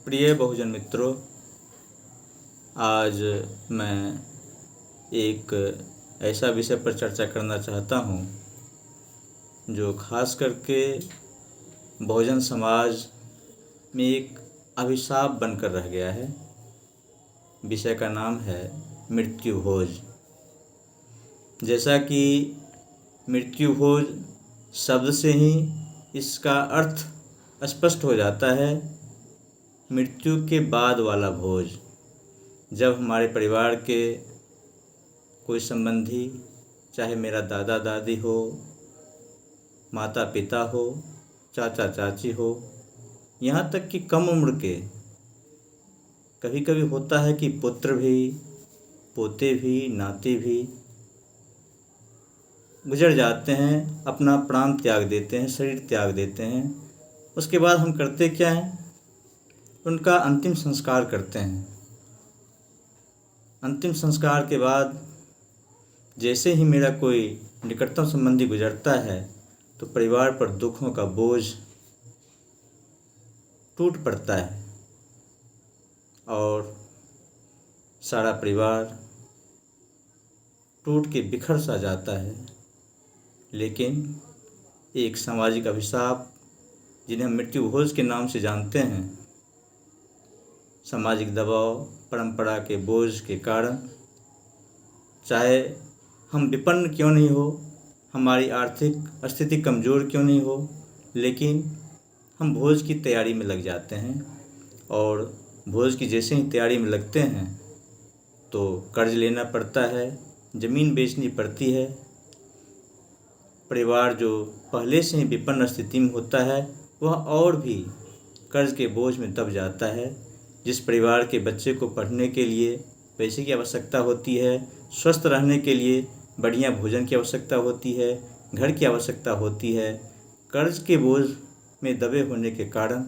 प्रिय बहुजन मित्रों, आज मैं एक ऐसा विषय पर चर्चा करना चाहता हूँ जो खास करके बहुजन समाज में एक अभिशाप बनकर रह गया है। विषय का नाम है मृत्यु भोज। जैसा कि मृत्यु भोज शब्द से ही इसका अर्थ स्पष्ट हो जाता है, मृत्यु के बाद वाला भोज। जब हमारे परिवार के कोई संबंधी, चाहे मेरा दादा दादी हो, माता पिता हो, चाचा चाची हो, यहाँ तक कि कम उम्र के, कभी कभी होता है कि पुत्र भी, पोते भी, नाती भी गुजर जाते हैं, अपना प्राण त्याग देते हैं, शरीर त्याग देते हैं। उसके बाद हम करते क्या हैं? उनका अंतिम संस्कार करते हैं। अंतिम संस्कार के बाद जैसे ही मेरा कोई निकटतम संबंधी गुजरता है तो परिवार पर दुखों का बोझ टूट पड़ता है और सारा परिवार टूट के बिखर सा जाता है। लेकिन एक सामाजिक अभिशाप, जिन्हें हम मृत्यु भोज के नाम से जानते हैं, सामाजिक दबाव, परंपरा के बोझ के कारण, चाहे हम विपन्न क्यों नहीं हो, हमारी आर्थिक स्थिति कमज़ोर क्यों नहीं हो, लेकिन हम भोज की तैयारी में लग जाते हैं। और भोज की जैसे ही तैयारी में लगते हैं तो कर्ज लेना पड़ता है, ज़मीन बेचनी पड़ती है। परिवार जो पहले से ही विपन्न स्थिति में होता है वह और भी कर्ज के बोझ में दब जाता है। जिस परिवार के बच्चे को पढ़ने के लिए पैसे की आवश्यकता होती है, स्वस्थ रहने के लिए बढ़िया भोजन की आवश्यकता होती है, घर की आवश्यकता होती है, कर्ज के बोझ में दबे होने के कारण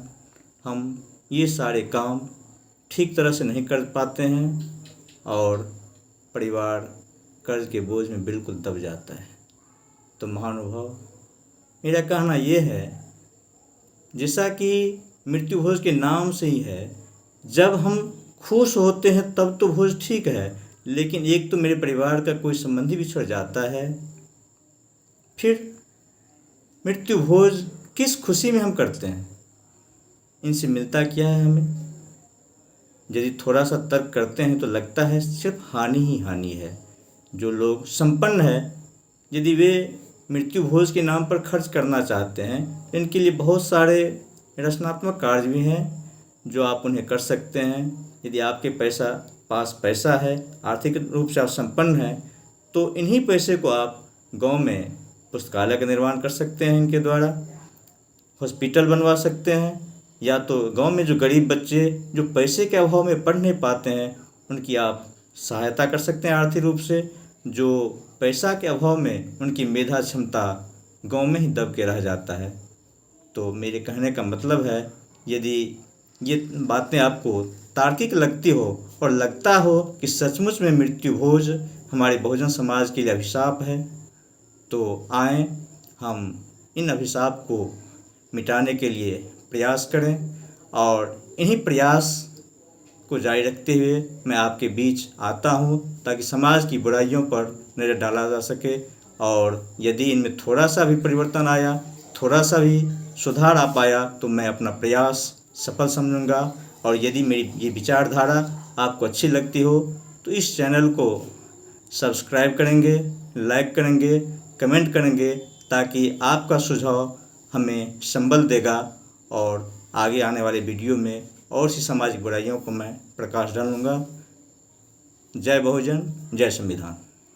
हम ये सारे काम ठीक तरह से नहीं कर पाते हैं और परिवार कर्ज के बोझ में बिल्कुल दब जाता है। तो महानुभाव, मेरा कहना ये है, जैसा कि मृत्यु भोज के नाम से ही है, जब हम खुश होते हैं तब तो भोज ठीक है, लेकिन एक तो मेरे परिवार का कोई संबंधी बिछड़ जाता है, फिर मृत्यु भोज किस खुशी में हम करते हैं? इनसे मिलता क्या है हमें? यदि थोड़ा सा तर्क करते हैं तो लगता है सिर्फ हानि ही हानि है। जो लोग संपन्न है, यदि वे मृत्यु भोज के नाम पर खर्च करना चाहते हैं, इनके लिए बहुत सारे रचनात्मक कार्य भी हैं जो आप उन्हें कर सकते हैं। यदि आपके पास पैसा है, आर्थिक रूप से आप संपन्न हैं, तो इन्हीं पैसे को आप गांव में पुस्तकालय का निर्माण कर सकते हैं, इनके द्वारा हॉस्पिटल बनवा सकते हैं, या तो गांव में जो गरीब बच्चे जो पैसे के अभाव में पढ़ नहीं पाते हैं उनकी आप सहायता कर सकते हैं आर्थिक रूप से। जो पैसा के अभाव में उनकी मेधा क्षमता गांव में ही दब के रह जाता है। तो मेरे कहने का मतलब है, यदि ये बातें आपको तार्किक लगती हो और लगता हो कि सचमुच में मृत्यु भोज हमारे बहुजन समाज के लिए अभिशाप है, तो आएँ हम इन अभिशाप को मिटाने के लिए प्रयास करें। और इन्हीं प्रयास को जारी रखते हुए मैं आपके बीच आता हूँ ताकि समाज की बुराइयों पर नज़र डाला जा सके। और यदि इनमें थोड़ा सा भी परिवर्तन आया, थोड़ा सा भी सुधार आ पाया, तो मैं अपना प्रयास सफल समझूंगा। और यदि मेरी ये विचारधारा आपको अच्छी लगती हो तो इस चैनल को सब्सक्राइब करेंगे, लाइक करेंगे, कमेंट करेंगे, ताकि आपका सुझाव हमें संबल देगा और आगे आने वाले वीडियो में और सी सामाजिक बुराइयों को मैं प्रकाश डालूंगा। जय बहुजन, जय संविधान।